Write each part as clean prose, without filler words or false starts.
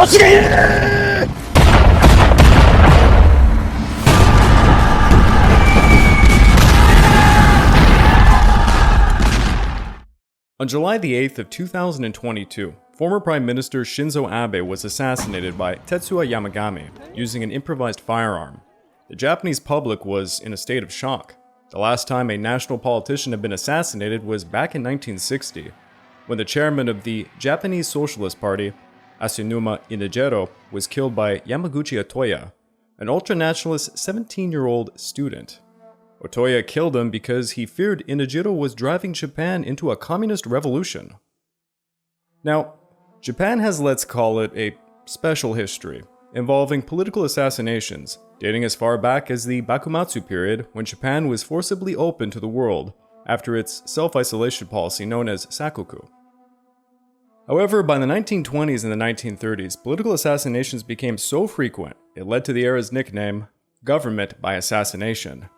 On July the 8th of 2022, former Prime Minister Shinzo Abe was assassinated by Tetsuya Yamagami using an improvised firearm. The Japanese public was in a state of shock. The last time a national politician had been assassinated was back in 1960, when the chairman of the Japanese Socialist Party, Asanuma Inejiro, was killed by Yamaguchi Otoya, an ultranationalist 17-year-old student. Otoya killed him because he feared Inejiro was driving Japan into a communist revolution. Now, Japan has, let's call it, a special history involving political assassinations dating as far back as the Bakumatsu period, when Japan was forcibly opened to the world after its self-isolation policy known as sakoku. However, by the 1920s and the 1930s, political assassinations became so frequent, it led to the era's nickname, government by assassination.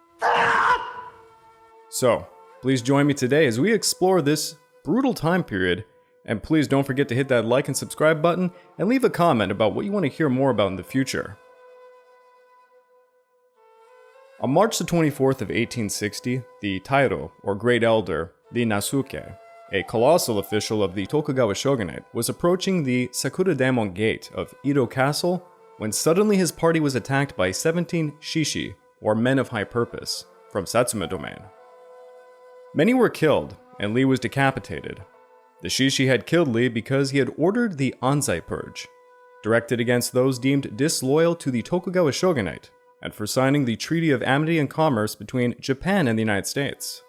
So, please join me today as we explore this brutal time period, and please don't forget to hit that like and subscribe button, and leave a comment about what you want to hear more about in the future. On March the 24th of 1860, the Tairo, or Great Elder, the Nasuke, a colossal official of the Tokugawa shogunate, was approaching the Sakura Daemon Gate of Edo Castle when suddenly his party was attacked by 17 shishi, or men of high purpose, from Satsuma domain. Many were killed, and Lee was decapitated. The shishi had killed Lee because he had ordered the Anzai Purge, directed against those deemed disloyal to the Tokugawa shogunate, and for signing the Treaty of Amity and Commerce between Japan and the United States.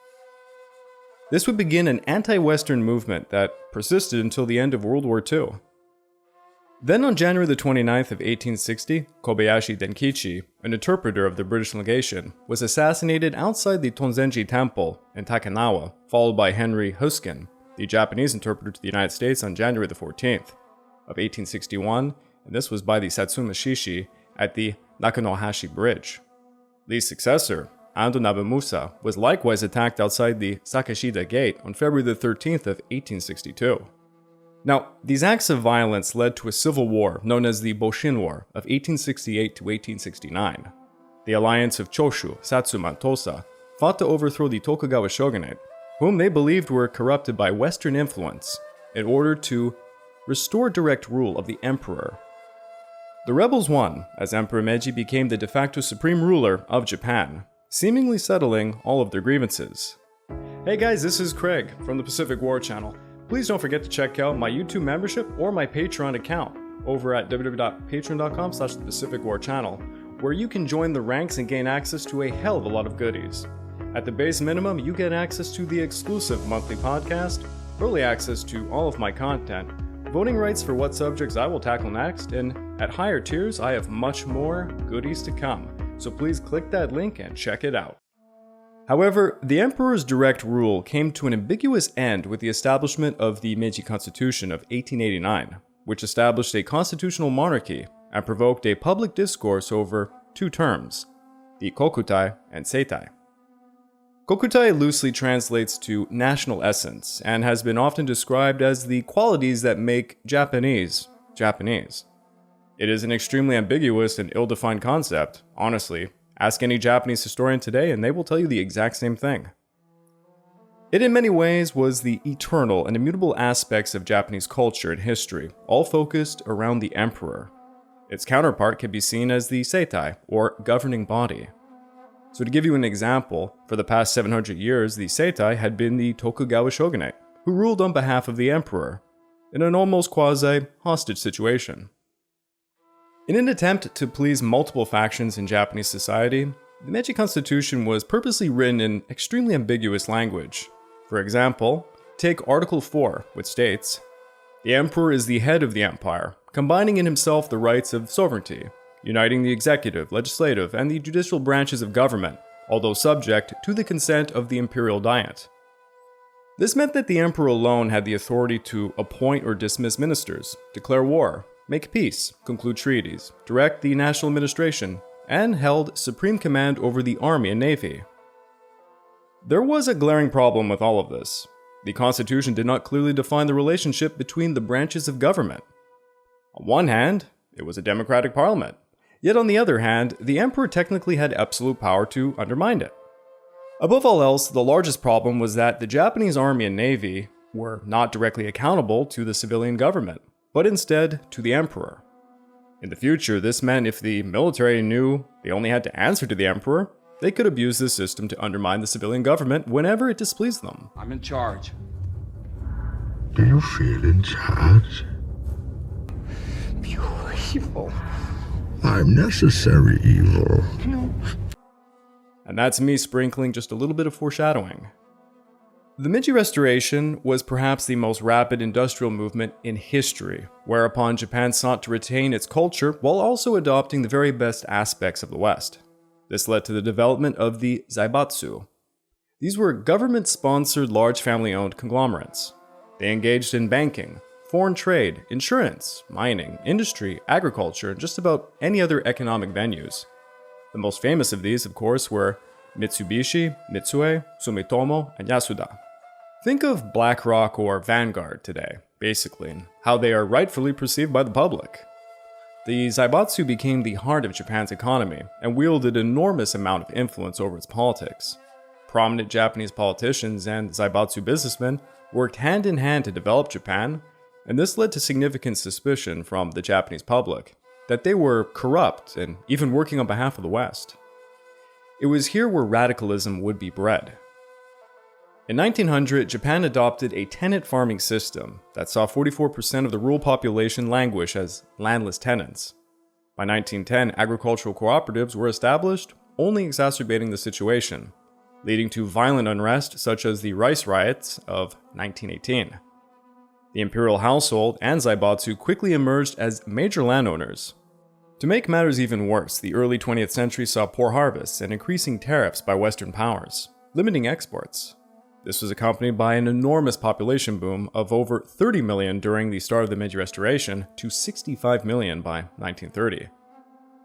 This would begin an anti-Western movement that persisted until the end of World War II. Then on January the 29th of 1860, Kobayashi Denkichi, an interpreter of the British legation, was assassinated outside the Tonzenji Temple in Takanawa, followed by Henry Huskin, the Japanese interpreter to the United States, on January the 14th of 1861, and this was by the Satsuma Shishi at the Nakanohashi Bridge. Lee's successor, Ando Nabemusa, was likewise attacked outside the Sakashida Gate on February the 13th of 1862. Now, these acts of violence led to a civil war known as the Boshin War of 1868 to 1869. The alliance of Choshu, Satsuma, and Tosa fought to overthrow the Tokugawa shogunate, whom they believed were corrupted by Western influence, in order to restore direct rule of the emperor. The rebels won, as Emperor Meiji became the de facto supreme ruler of Japan, seemingly settling all of their grievances. Hey guys, this is Craig from the Pacific War Channel. Please don't forget to check out my YouTube membership or my Patreon account over at www.patreon.com/thepacificwarchannel, where you can join the ranks and gain access to a hell of a lot of goodies. At the base minimum, you get access to the exclusive monthly podcast, early access to all of my content, voting rights for what subjects I will tackle next, and at higher tiers, I have much more goodies to come. So please click that link and check it out. However, the emperor's direct rule came to an ambiguous end with the establishment of the Meiji Constitution of 1889, which established a constitutional monarchy and provoked a public discourse over two terms, the Kokutai and Seitai. Kokutai loosely translates to national essence and has been often described as the qualities that make Japanese, Japanese. It is an extremely ambiguous and ill-defined concept, honestly. Ask any Japanese historian today and they will tell you the exact same thing. It in many ways was the eternal and immutable aspects of Japanese culture and history, all focused around the emperor. Its counterpart can be seen as the Seitai, or governing body. So to give you an example, for the past 700 years, the Seitai had been the Tokugawa shogunate, who ruled on behalf of the emperor, in an almost quasi-hostage situation. In an attempt to please multiple factions in Japanese society, the Meiji Constitution was purposely written in extremely ambiguous language. For example, take Article 4, which states, "The emperor is the head of the empire, combining in himself the rights of sovereignty, uniting the executive, legislative, and the judicial branches of government, although subject to the consent of the Imperial Diet." This meant that the emperor alone had the authority to appoint or dismiss ministers, declare war, make peace, conclude treaties, direct the national administration, and held supreme command over the army and navy. There was a glaring problem with all of this. The Constitution did not clearly define the relationship between the branches of government. On one hand, it was a democratic parliament. Yet on the other hand, the emperor technically had absolute power to undermine it. Above all else, the largest problem was that the Japanese army and navy were not directly accountable to the civilian government, but instead to the emperor. In the future, this meant if the military knew they only had to answer to the emperor, they could abuse this system to undermine the civilian government whenever it displeased them. I'm in charge. Do you feel in charge? Pure evil. I'm necessary evil. No. And that's me sprinkling just a little bit of foreshadowing. The Meiji Restoration was perhaps the most rapid industrial movement in history, whereupon Japan sought to retain its culture while also adopting the very best aspects of the West. This led to the development of the Zaibatsu. These were government-sponsored large family-owned conglomerates. They engaged in banking, foreign trade, insurance, mining, industry, agriculture, and just about any other economic venues. The most famous of these, of course, were Mitsubishi, Mitsui, Sumitomo, and Yasuda. Think of BlackRock or Vanguard today, basically, and how they are rightfully perceived by the public. The Zaibatsu became the heart of Japan's economy and wielded an enormous amount of influence over its politics. Prominent Japanese politicians and Zaibatsu businessmen worked hand in hand to develop Japan, and this led to significant suspicion from the Japanese public that they were corrupt and even working on behalf of the West. It was here where radicalism would be bred. In 1900, Japan adopted a tenant farming system that saw 44% of the rural population languish as landless tenants. By 1910, agricultural cooperatives were established, only exacerbating the situation, leading to violent unrest such as the Rice Riots of 1918. The imperial household and Zaibatsu quickly emerged as major landowners. To make matters even worse, the early 20th century saw poor harvests and increasing tariffs by Western powers, limiting exports. This was accompanied by an enormous population boom of over 30 million during the start of the Meiji Restoration to 65 million by 1930.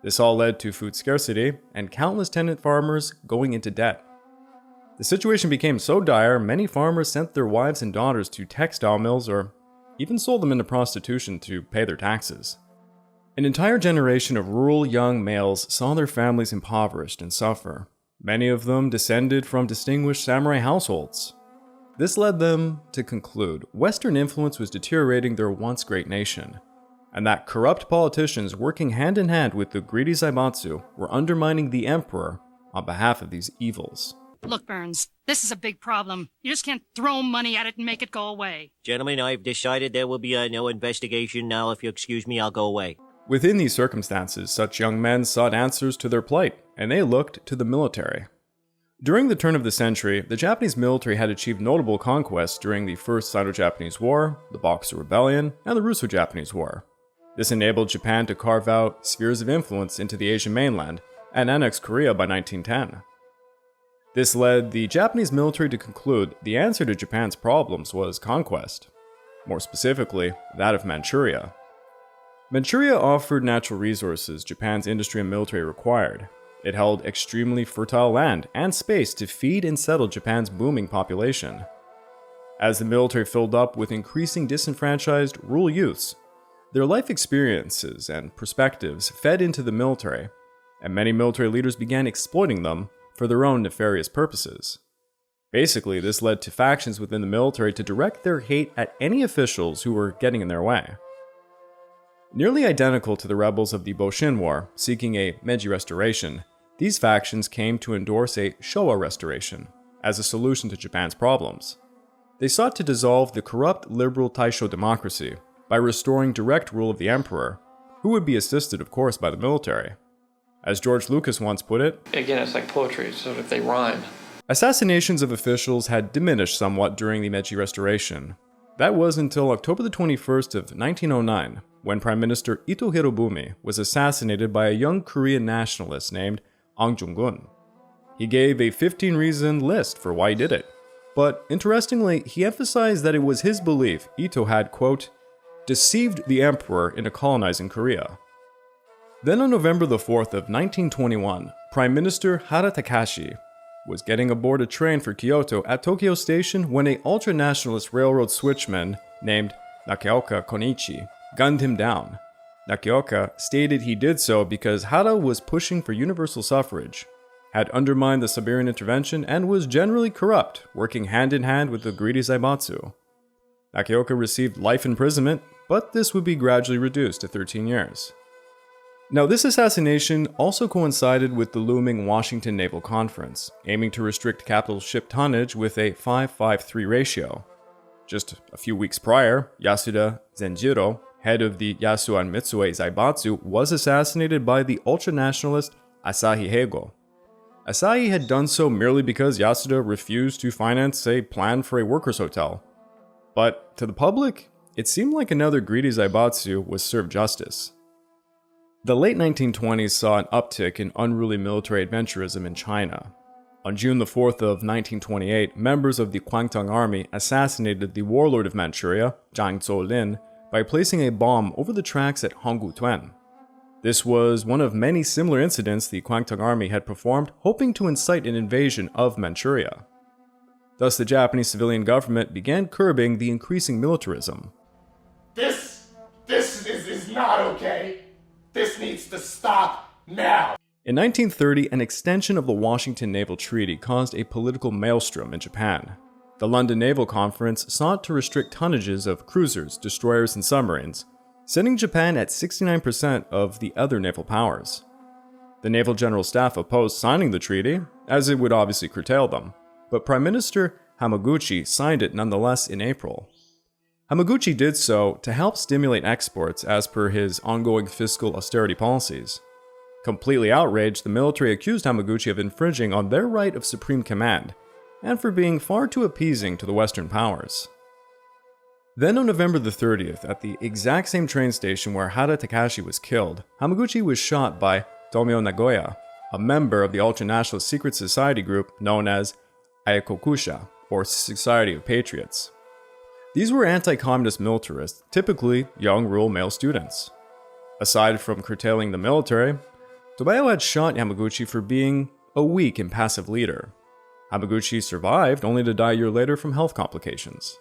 This all led to food scarcity and countless tenant farmers going into debt. The situation became so dire, many farmers sent their wives and daughters to textile mills or even sold them into prostitution to pay their taxes. An entire generation of rural young males saw their families impoverished and suffer. Many of them descended from distinguished samurai households. This led them to conclude Western influence was deteriorating their once great nation, and that corrupt politicians working hand in hand with the greedy Zaibatsu were undermining the emperor on behalf of these evils. Look, Burns, this is a big problem. You just can't throw money at it and make it go away. Gentlemen, I've decided there will be no investigation now. If you excuse me, I'll go away. Within these circumstances, such young men sought answers to their plight, and they looked to the military. During the turn of the century, the Japanese military had achieved notable conquests during the First Sino-Japanese War, the Boxer Rebellion, and the Russo-Japanese War. This enabled Japan to carve out spheres of influence into the Asian mainland and annex Korea by 1910. This led the Japanese military to conclude the answer to Japan's problems was conquest, more specifically, that of Manchuria. Manchuria offered natural resources Japan's industry and military required. It held extremely fertile land and space to feed and settle Japan's booming population. As the military filled up with increasing disenfranchised rural youths, their life experiences and perspectives fed into the military, and many military leaders began exploiting them for their own nefarious purposes. Basically, this led to factions within the military to direct their hate at any officials who were getting in their way. Nearly identical to the rebels of the Boshin War, seeking a Meiji restoration, these factions came to endorse a Showa restoration as a solution to Japan's problems. They sought to dissolve the corrupt liberal Taisho democracy by restoring direct rule of the emperor, who would be assisted, of course, by the military. As George Lucas once put it, again, it's like poetry, so if they rhyme. Assassinations of officials had diminished somewhat during the Meiji Restoration. That was until October the 21st of 1909, when Prime Minister Ito Hirobumi was assassinated by a young Korean nationalist named Ang Jung-gun. He gave a 15-reason list for why he did it, but interestingly, he emphasized that it was his belief Ito had, quote, deceived the emperor into colonizing Korea. Then on November the 4th of 1921, Prime Minister Hara Takashi was getting aboard a train for Kyoto at Tokyo Station when an ultra-nationalist railroad switchman named Nakaoka Konichi gunned him down, Nakioka stated he did so because Hara was pushing for universal suffrage, had undermined the Siberian intervention, and was generally corrupt, working hand in hand with the greedy Zaibatsu. Nakioka received life imprisonment, but this would be gradually reduced to 13 years. Now, this assassination also coincided with the looming Washington Naval Conference, aiming to restrict capital ship tonnage with a 5-5-3 ratio. Just a few weeks prior, Yasuda Zenjiro, head of the Yasuan Mitsue Zaibatsu, was assassinated by the ultra-nationalist Asahi Heigo. Asahi had done so merely because Yasuda refused to finance a plan for a workers' hotel. But to the public, it seemed like another greedy Zaibatsu was served justice. The late 1920s saw an uptick in unruly military adventurism in China. On June the 4th of 1928, members of the Kwangtung Army assassinated the warlord of Manchuria, Zhang Zuolin, by placing a bomb over the tracks at Hongutuen. This was one of many similar incidents the Kwangtung Army had performed, hoping to incite an invasion of Manchuria. Thus, the Japanese civilian government began curbing the increasing militarism. This is not okay. This needs to stop now. In 1930, an extension of the Washington Naval Treaty caused a political maelstrom in Japan. The London Naval Conference sought to restrict tonnages of cruisers, destroyers, and submarines, setting Japan at 69% of the other naval powers. The Naval General Staff opposed signing the treaty, as it would obviously curtail them, but Prime Minister Hamaguchi signed it nonetheless in April. Hamaguchi did so to help stimulate exports as per his ongoing fiscal austerity policies. Completely outraged, the military accused Hamaguchi of infringing on their right of supreme command, and for being far too appeasing to the Western powers. Then on November the 30th, at the exact same train station where Hara Takashi was killed, Hamaguchi was shot by Tomio Nagoya, a member of the ultra-nationalist secret society group known as Aikokusha, or Society of Patriots. These were anti-communist militarists, typically young rural male students. Aside from curtailing the military, Tobayo had shot Hamaguchi for being a weak and passive leader. Hamaguchi survived, only to die a year later from health complications.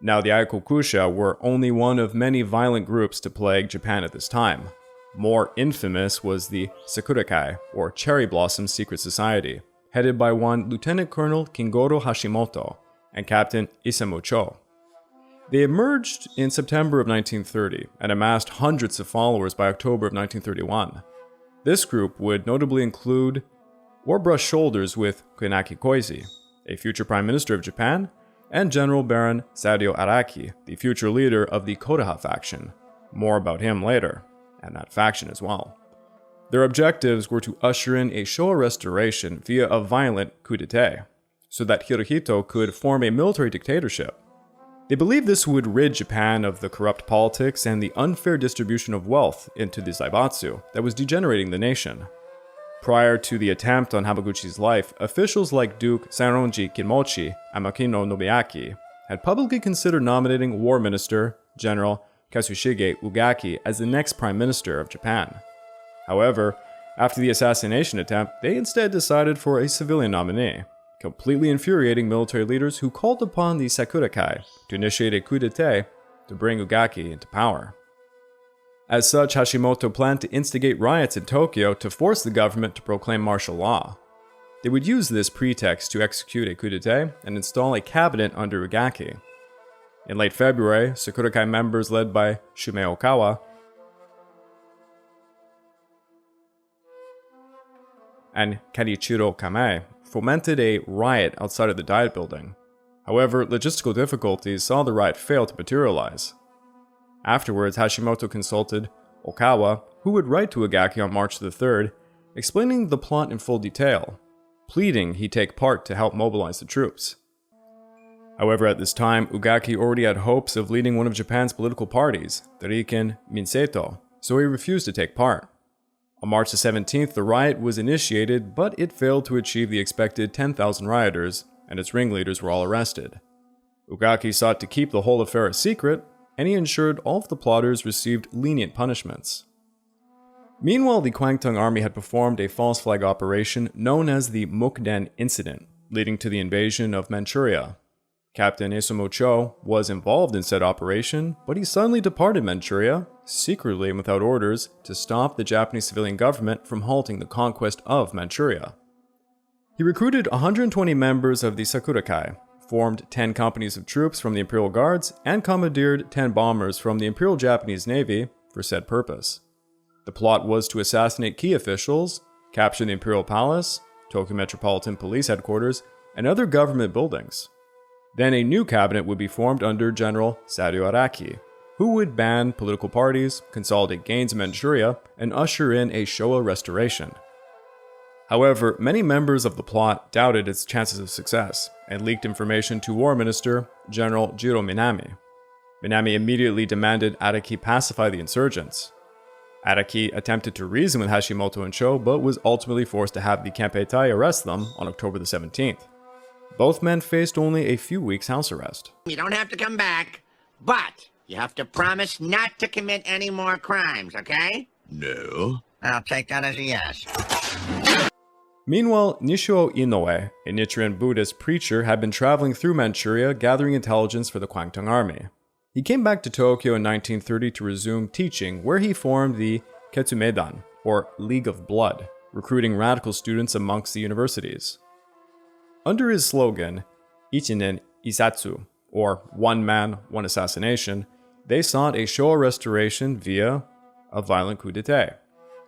Now, the Aikokusha were only one of many violent groups to plague Japan at this time. More infamous was the Sakurakai, or Cherry Blossom Secret Society, headed by one Lieutenant Colonel Kingoro Hashimoto and Captain Isamu Cho. They emerged in September of 1930 and amassed hundreds of followers by October of 1931. This group would notably include or brush shoulders with Kunaki Koizumi, a future Prime Minister of Japan, and General Baron Sadio Araki, the future leader of the Kodoha faction. More about him later, and that faction as well. Their objectives were to usher in a Showa restoration via a violent coup d'etat, so that Hirohito could form a military dictatorship. They believed this would rid Japan of the corrupt politics and the unfair distribution of wealth into the Zaibatsu that was degenerating the nation. Prior to the attempt on Hamaguchi's life, officials like Duke Sanronji Kinmochi and Makino Nobuaki had publicly considered nominating War Minister General Kazushige Ugaki as the next Prime Minister of Japan. However, after the assassination attempt, they instead decided for a civilian nominee, completely infuriating military leaders who called upon the Sakurakai to initiate a coup d'etat to bring Ugaki into power. As such, Hashimoto planned to instigate riots in Tokyo to force the government to proclaim martial law. They would use this pretext to execute a coup d'etat and install a cabinet under Ugaki. In late February, Sakurakai members led by Shumei Okawa and Karichiro Kamae fomented a riot outside of the Diet Building. However, logistical difficulties saw the riot fail to materialize. Afterwards, Hashimoto consulted Okawa, who would write to Ugaki on March the 3rd, explaining the plot in full detail, pleading he take part to help mobilize the troops. However, at this time, Ugaki already had hopes of leading one of Japan's political parties, the Riken Minseto, so he refused to take part. On March the 17th, the riot was initiated, but it failed to achieve the expected 10,000 rioters, and its ringleaders were all arrested. Ugaki sought to keep the whole affair a secret, and he ensured all of the plotters received lenient punishments. Meanwhile, the Kwangtung Army had performed a false flag operation known as the Mukden Incident, leading to the invasion of Manchuria. Captain Isamu Cho was involved in said operation, but he suddenly departed Manchuria, secretly and without orders, to stop the Japanese civilian government from halting the conquest of Manchuria. He recruited 120 members of the Sakurakai, formed 10 companies of troops from the Imperial Guards, and commandeered 10 bombers from the Imperial Japanese Navy for said purpose. The plot was to assassinate key officials, capture the Imperial Palace, Tokyo Metropolitan Police Headquarters, and other government buildings. Then a new cabinet would be formed under General Sadio Araki, who would ban political parties, consolidate gains in Manchuria, and usher in a Showa restoration. However, many members of the plot doubted its chances of success, and leaked information to War Minister General Jiro Minami. Minami immediately demanded Araki pacify the insurgents. Araki attempted to reason with Hashimoto and Cho, but was ultimately forced to have the Kempeitai arrest them on October the 17th. Both men faced only a few weeks house arrest. You don't have to come back, but you have to promise not to commit any more crimes, okay? No. I'll take that as a yes. Meanwhile, Nishio Inoue, a Nichiren Buddhist preacher, had been traveling through Manchuria gathering intelligence for the Kwantung Army. He came back to Tokyo in 1930 to resume teaching, where he formed the Ketsumedan, or League of Blood, recruiting radical students amongst the universities. Under his slogan, Ichinen Isatsu, or One Man, One Assassination, they sought a Showa restoration via a violent coup d'etat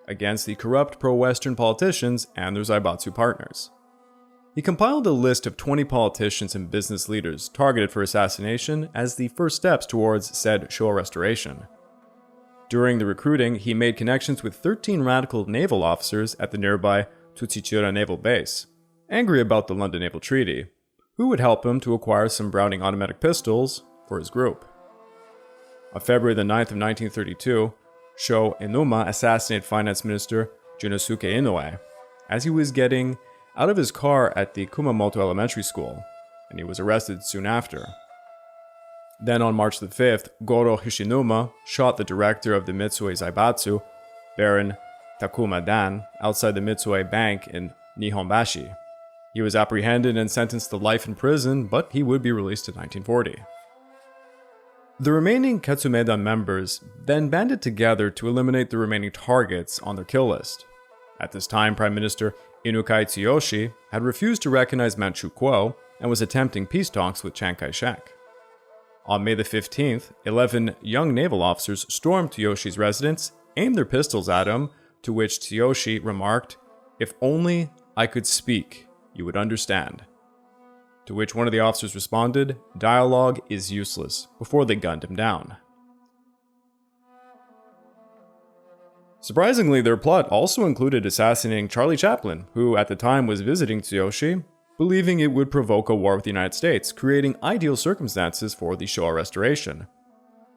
against the corrupt pro-Western politicians and their Zaibatsu partners. He compiled a list of 20 politicians and business leaders targeted for assassination as the first steps towards said Showa restoration. During the recruiting, he made connections with 13 radical naval officers at the nearby Tsuchichira Naval Base, angry about the London Naval Treaty, who would help him to acquire some Browning automatic pistols for his group. On February the 9th of 1932, Sho Enuma assassinated Finance Minister Junosuke Inoue as he was getting out of his car at the Kumamoto Elementary School, and he was arrested soon after. Then on March the 5th, Goro Hishinuma shot the director of the Mitsue Zaibatsu, Baron Takuma Dan, outside the Mitsue Bank in Nihonbashi. He was apprehended and sentenced to life in prison, but he would be released in 1940. The remaining Ketsumedan members then banded together to eliminate the remaining targets on their kill list. At this time, Prime Minister Inukai Tsuyoshi had refused to recognize Manchu Kuo and was attempting peace talks with Chiang Kai-shek. On May the 15th, 11 young naval officers stormed Tsushi's residence, aimed their pistols at him, to which Tsuyoshi remarked, "If only I could speak, you would understand." To which one of the officers responded, "Dialogue is useless," before they gunned him down. Surprisingly, their plot also included assassinating Charlie Chaplin, who at the time was visiting Tsuyoshi, believing it would provoke a war with the United States, creating ideal circumstances for the Showa restoration.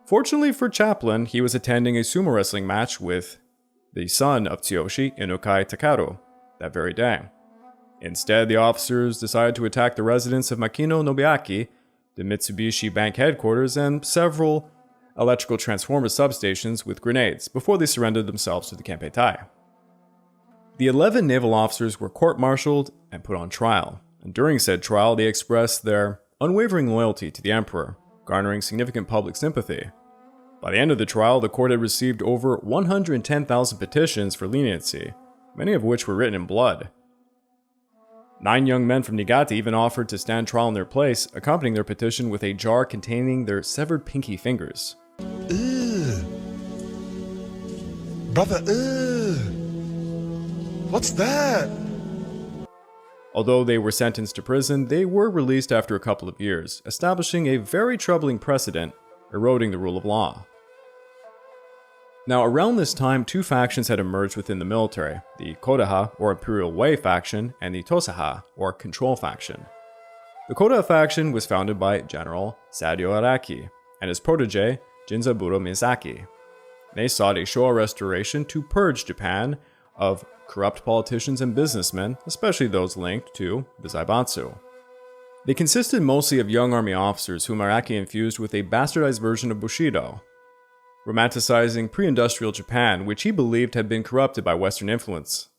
Fortunately for Chaplin, he was attending a sumo wrestling match with the son of Tsuyoshi, Inukai Takaru, that very day. Instead, the officers decided to attack the residence of Makino Nobuaki, the Mitsubishi Bank headquarters, and several electrical transformer substations with grenades before they surrendered themselves to the Kempeitai. The 11 naval officers were court-martialed and put on trial, and during said trial they expressed their unwavering loyalty to the emperor, garnering significant public sympathy. By the end of the trial, the court had received over 110,000 petitions for leniency, many of which were written in blood. 9 young men from Niigata even offered to stand trial in their place, accompanying their petition with a jar containing their severed pinky fingers. Ugh. Brother, ugh. What's that? Although they were sentenced to prison, they were released after a couple of years, establishing a very troubling precedent, eroding the rule of law. Now, around this time, 2 factions had emerged within the military, the Kodoha, or Imperial Way faction, and the Toseiha, or Control faction. The Kodoha faction was founded by General Sadio Araki and his protege, Jinzaburo Mizaki. They sought a Showa restoration to purge Japan of corrupt politicians and businessmen, especially those linked to the Zaibatsu. They consisted mostly of young army officers whom Araki infused with a bastardized version of Bushido, romanticizing pre-industrial Japan, which he believed had been corrupted by Western influence.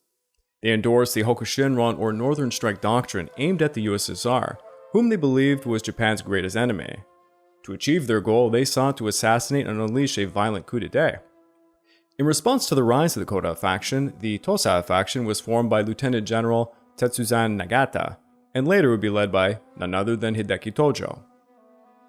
They endorsed the Hokushinron, or Northern Strike Doctrine, aimed at the USSR, whom they believed was Japan's greatest enemy. To achieve their goal, they sought to assassinate and unleash a violent coup d'etat. In response to the rise of the Kodoha faction, the Toseiha faction was formed by Lieutenant General Tetsuzan Nagata, and later would be led by none other than Hideki Tojo.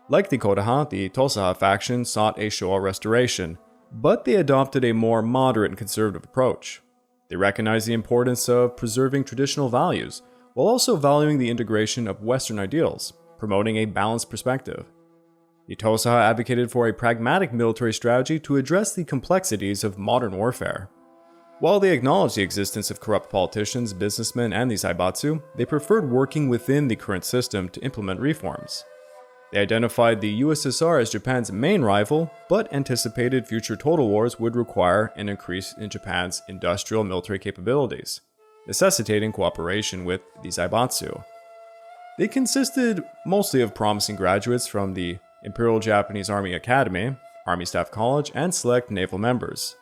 Like the Kodoha, the Toseiha faction sought a Showa restoration, but they adopted a more moderate and conservative approach. They recognized the importance of preserving traditional values, while also valuing the integration of Western ideals, promoting a balanced perspective. The Toseiha advocated for a pragmatic military strategy to address the complexities of modern warfare. While they acknowledged the existence of corrupt politicians, businessmen, and the Zaibatsu, they preferred working within the current system to implement reforms. They identified the USSR as Japan's main rival, but anticipated future total wars would require an increase in Japan's industrial military capabilities, necessitating cooperation with the Zaibatsu. They consisted mostly of promising graduates from the Imperial Japanese Army Academy, Army Staff College, and select naval members.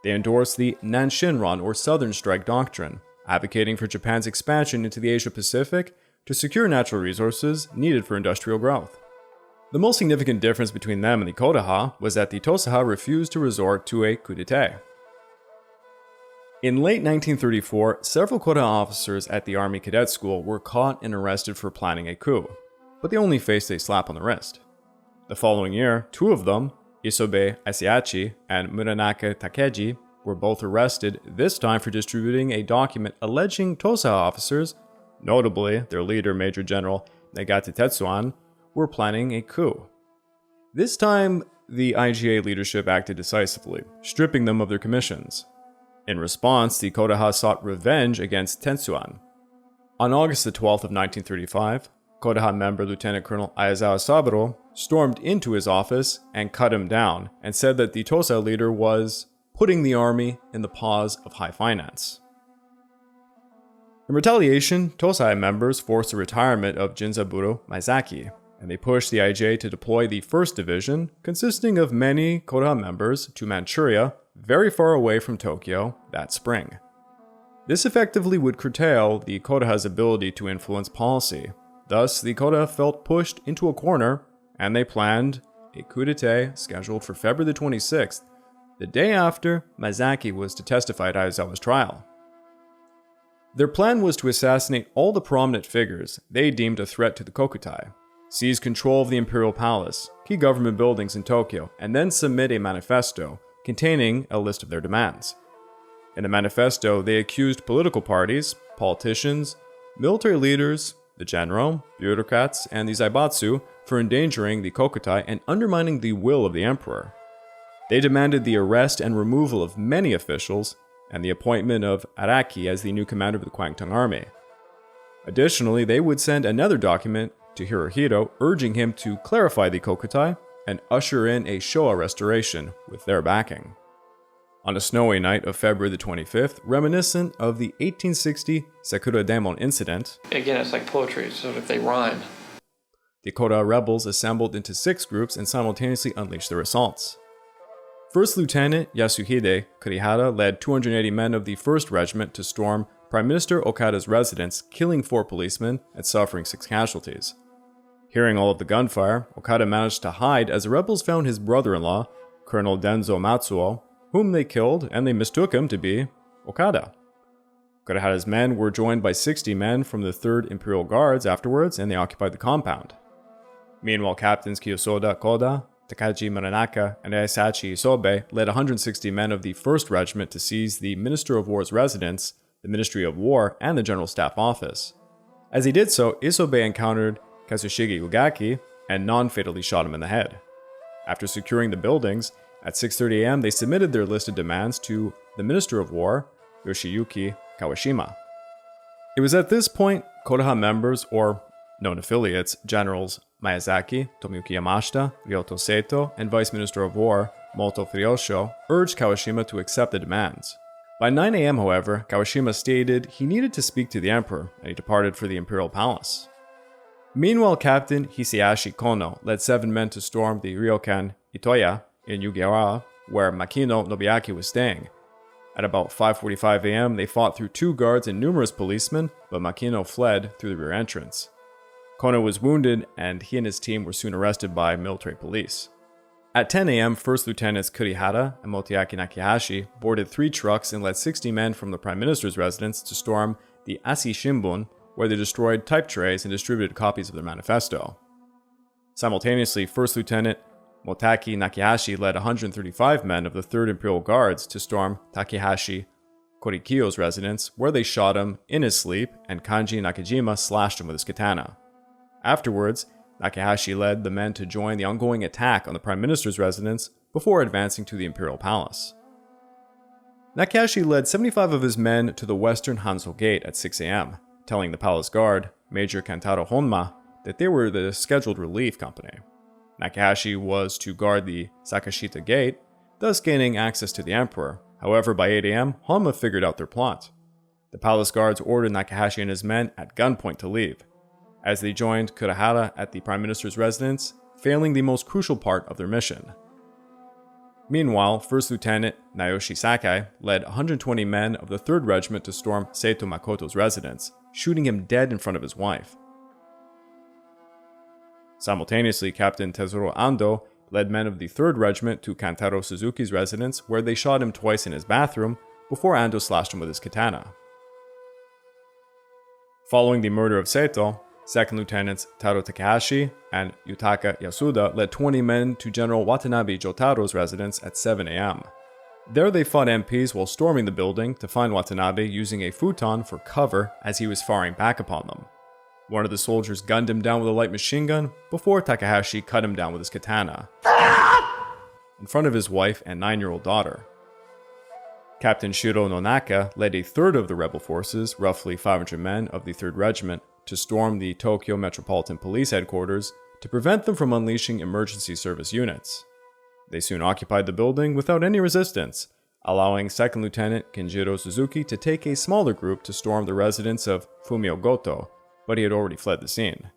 They endorsed the Nanshinran or Southern Strike Doctrine, advocating for Japan's expansion into the Asia-Pacific to secure natural resources needed for industrial growth. The most significant difference between them and the Kodoha was that the Toseiha refused to resort to a coup d'etat. In late 1934, several Kodoha officers at the Army Cadet School were caught and arrested for planning a coup, but they only faced a slap on the wrist. The following year, two of them, Isobe Asiachi and Muranaka Takeji, were both arrested, this time for distributing a document alleging Toseiha officers, notably their leader Major General Nagata Tetsuan, were planning a coup. This time, the IGA leadership acted decisively, stripping them of their commissions. In response, the Kodoha sought revenge against Tetsuan. On August the 12th of 1935, Kodoha member Lieutenant Colonel Aizawa Saburo stormed into his office and cut him down and said that the Toseiha leader was putting the army in the paws of high finance. In retaliation, Toseiha members forced the retirement of Jinzaburo Maizaki, and they pushed the IJ to deploy the 1st Division, consisting of many Kodoha members, to Manchuria, very far away from Tokyo, that spring. This effectively would curtail the Kodoha's ability to influence policy. Thus, the Kodoha felt pushed into a corner, and they planned a coup d'etat scheduled for February the 26th, the day after Maizaki was to testify at Aizawa's trial. Their plan was to assassinate all the prominent figures they deemed a threat to the Kokutai, seize control of the Imperial Palace, key government buildings in Tokyo, and then submit a manifesto containing a list of their demands. In the manifesto, they accused political parties, politicians, military leaders, the general, bureaucrats, and the Zaibatsu for endangering the Kokutai and undermining the will of the emperor. They demanded the arrest and removal of many officials and the appointment of Araki as the new commander of the Kwangtung army. Additionally, they would send another document to Hirohito urging him to clarify the Kokutai and usher in a Showa restoration with their backing. On a snowy night of February the 25th, reminiscent of the 1860 Sakura Daimon incident, Again, it's like poetry, so if they rhyme. the Kodoha rebels assembled into 6 groups and simultaneously unleashed their assaults. First Lieutenant Yasuhide Kurihara led 280 men of the 1st Regiment to storm Prime Minister Okada's residence, killing 4 policemen and suffering 6 casualties. Hearing all of the gunfire, Okada managed to hide as the rebels found his brother-in-law, Colonel Denzo Matsuo, whom they killed, and they mistook him to be Okada. Kurihara's men were joined by 60 men from the 3rd Imperial Guards afterwards, and they occupied the compound. Meanwhile, Captains Kiyosoda Koda, Takashi Muranaka, and Osachi Isobe led 160 men of the 1st Regiment to seize the Minister of War's residence, the Ministry of War, and the General Staff Office. As he did so, Isobe encountered Kazushige Ugaki and non-fatally shot him in the head. After securing the buildings, at 6:30 a.m. they submitted their list of demands to the Minister of War, Yoshiyuki Kawashima. It was at this point Kodoha members, or known affiliates, Generals Miyazaki, Tomiyuki Yamashita, Ryoto Seito, and Vice Minister of War, Moto Furiosho, urged Kawashima to accept the demands. By 9 a.m., however, Kawashima stated he needed to speak to the Emperor, and he departed for the Imperial Palace. Meanwhile, Captain Hisayashi Kono led 7 men to storm the ryokan Itoya in Yugawa, where Makino Nobuaki was staying. At about 5:45 a.m., they fought through 2 guards and numerous policemen, but Makino fled through the rear entrance. Kono was wounded, and he and his team were soon arrested by military police. At 10 a.m., First Lieutenants Kurihara and Motoyaki Nakihashi boarded 3 trucks and led 60 men from the Prime Minister's residence to storm the Asahi Shimbun, where they destroyed type trays and distributed copies of their manifesto. Simultaneously, First Lieutenant Motaki Nakihashi led 135 men of the 3rd Imperial Guards to storm Takehashi Korikyo's residence, where they shot him in his sleep, and Kanji Nakajima slashed him with his katana. Afterwards, Nakihashi led the men to join the ongoing attack on the Prime Minister's residence before advancing to the Imperial Palace. Nakihashi led 75 of his men to the western Hanzo Gate at 6 a.m., telling the palace guard, Major Kantaro Honma, that they were the scheduled relief company. Nakihashi was to guard the Sakashita Gate, thus gaining access to the Emperor. However, by 8 a.m., Honma figured out their plot. The palace guards ordered Nakihashi and his men at gunpoint to leave, as they joined Kurihara at the Prime Minister's residence, failing the most crucial part of their mission. Meanwhile, First Lieutenant Naoshi Sakai led 120 men of the 3rd Regiment to storm Seito Makoto's residence, shooting him dead in front of his wife. Simultaneously, Captain Tezuro Ando led men of the 3rd Regiment to Kantaro Suzuki's residence, where they shot him twice in his bathroom before Ando slashed him with his katana. Following the murder of Seito, 2nd Lieutenants Taro Takahashi and Yutaka Yasuda led 20 men to General Watanabe Jotaro's residence at 7 a.m. There they fought MPs while storming the building to find Watanabe using a futon for cover as he was firing back upon them. One of the soldiers gunned him down with a light machine gun before Takahashi cut him down with his katana in front of his wife and 9-year-old daughter. Captain Shiro Nonaka led a third of the rebel forces, roughly 500 men of the 3rd Regiment, to storm the Tokyo Metropolitan Police headquarters to prevent them from unleashing emergency service units. They soon occupied the building without any resistance, allowing 2nd Lieutenant Kenjiro Suzuki to take a smaller group to storm the residence of Fumio Goto, but he had already fled the scene.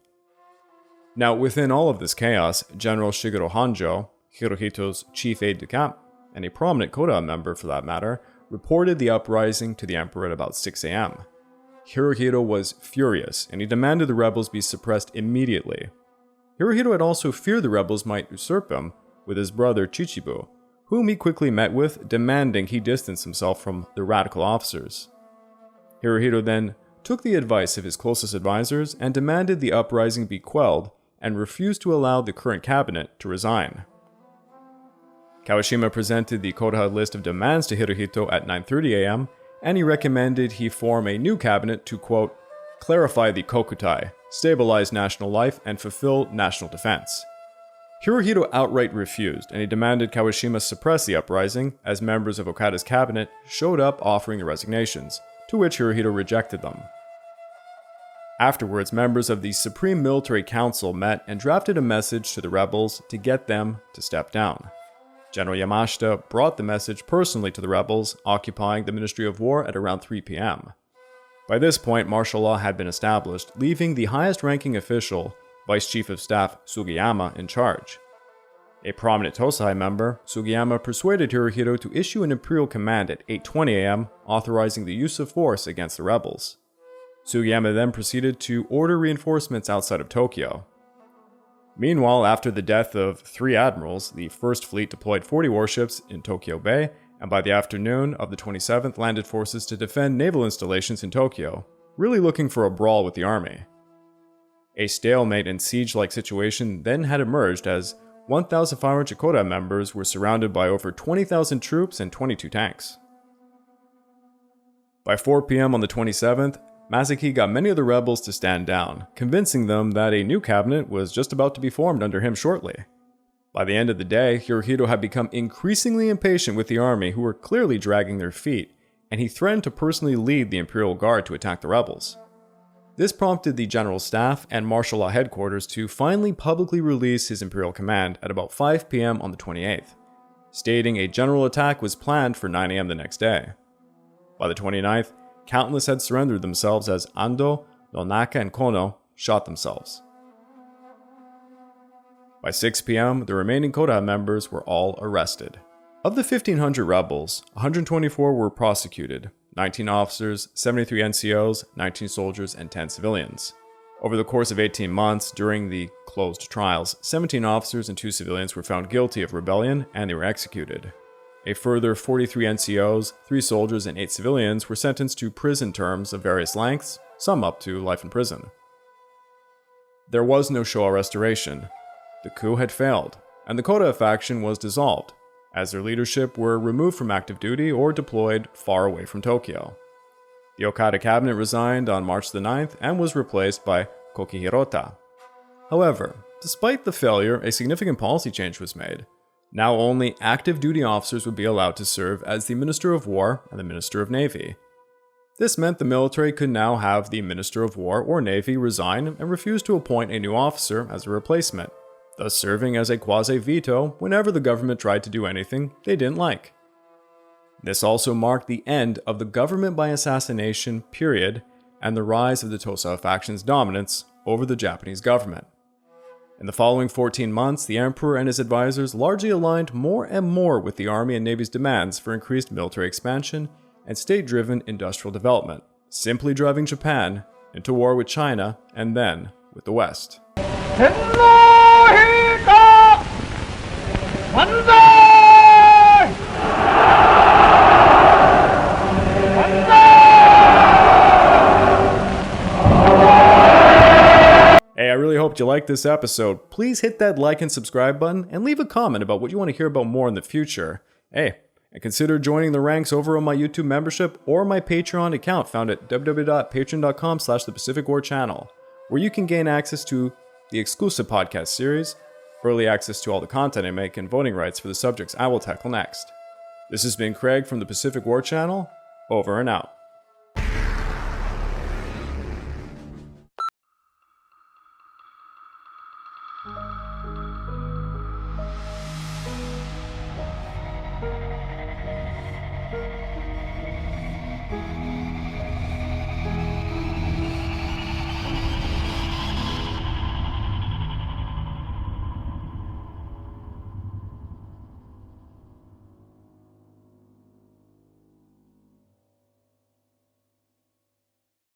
Now, within all of this chaos, General Shigeru Hanjo, Hirohito's chief aide-de-camp, and a prominent Kodoha member for that matter, reported the uprising to the Emperor at about 6 a.m. Hirohito was furious, and he demanded the rebels be suppressed immediately. Hirohito had also feared the rebels might usurp him with his brother Chichibu, whom he quickly met with, demanding he distance himself from the radical officers. Hirohito then took the advice of his closest advisors and demanded the uprising be quelled and refused to allow the current cabinet to resign. Kawashima presented the Kodoha list of demands to Hirohito at 9:30 a.m., and he recommended he form a new cabinet to, quote, clarify the kokutai, stabilize national life, and fulfill national defense. Hirohito outright refused, and he demanded Kawashima suppress the uprising, as members of Okada's cabinet showed up offering their resignations, to which Hirohito rejected them. Afterwards, members of the Supreme Military Council met and drafted a message to the rebels to get them to step down. General Yamashita brought the message personally to the rebels, occupying the Ministry of War at around 3 p.m. By this point, martial law had been established, leaving the highest-ranking official, Vice Chief of Staff Sugiyama, in charge. A prominent Toseiha member, Sugiyama persuaded Hirohito to issue an imperial command at 8:20 a.m., authorizing the use of force against the rebels. Sugiyama then proceeded to order reinforcements outside of Tokyo. Meanwhile, after the death of 3 admirals, the First Fleet deployed 40 warships in Tokyo Bay, and by the afternoon of the 27th landed forces to defend naval installations in Tokyo, really looking for a brawl with the army. A stalemate and siege-like situation then had emerged as 1,500 Kodoha members were surrounded by over 20,000 troops and 22 tanks. By 4 p.m. on the 27th, Masaki got many of the rebels to stand down, convincing them that a new cabinet was just about to be formed under him shortly. By the end of the day, Hirohito had become increasingly impatient with the army, who were clearly dragging their feet, and he threatened to personally lead the Imperial Guard to attack the rebels. This prompted the General Staff and Martial Law Headquarters to finally publicly release his Imperial Command at about 5 p.m. on the 28th, stating a general attack was planned for 9 a.m. the next day. By the 29th, countless had surrendered themselves as Ando, Nonaka, and Kono shot themselves. By 6 p.m., the remaining Kodoha members were all arrested. Of the 1,500 rebels, 124 were prosecuted, 19 officers, 73 NCOs, 19 soldiers, and 10 civilians. Over the course of 18 months, during the closed trials, 17 officers and 2 civilians were found guilty of rebellion and they were executed. A further 43 NCOs, 3 soldiers, and 8 civilians were sentenced to prison terms of various lengths, some up to life in prison. There was no Showa restoration. The coup had failed, and the Kodoha faction was dissolved, as their leadership were removed from active duty or deployed far away from Tokyo. The Okada cabinet resigned on March the 9th and was replaced by Kokihirota. However, despite the failure, a significant policy change was made. Now only active duty officers would be allowed to serve as the Minister of War and the Minister of Navy. This meant the military could now have the Minister of War or Navy resign and refuse to appoint a new officer as a replacement, thus serving as a quasi-veto whenever the government tried to do anything they didn't like. This also marked the end of the government by assassination period and the rise of the Toseiha faction's dominance over the Japanese government. In the following 14 months, the emperor and his advisors largely aligned more and more with the army and navy's demands for increased military expansion and state-driven industrial development, simply driving Japan into war with China and then with the West. Hey, I really hoped you liked this episode. Please hit that like and subscribe button and leave a comment about what you want to hear about more in the future. Hey, and consider joining the ranks over on my YouTube membership or my Patreon account found at www.patreon.com/thepacificwarchannel, where you can gain access to the exclusive podcast series, early access to all the content I make, and voting rights for the subjects I will tackle next. This has been Craig from the Pacific War Channel, over and out.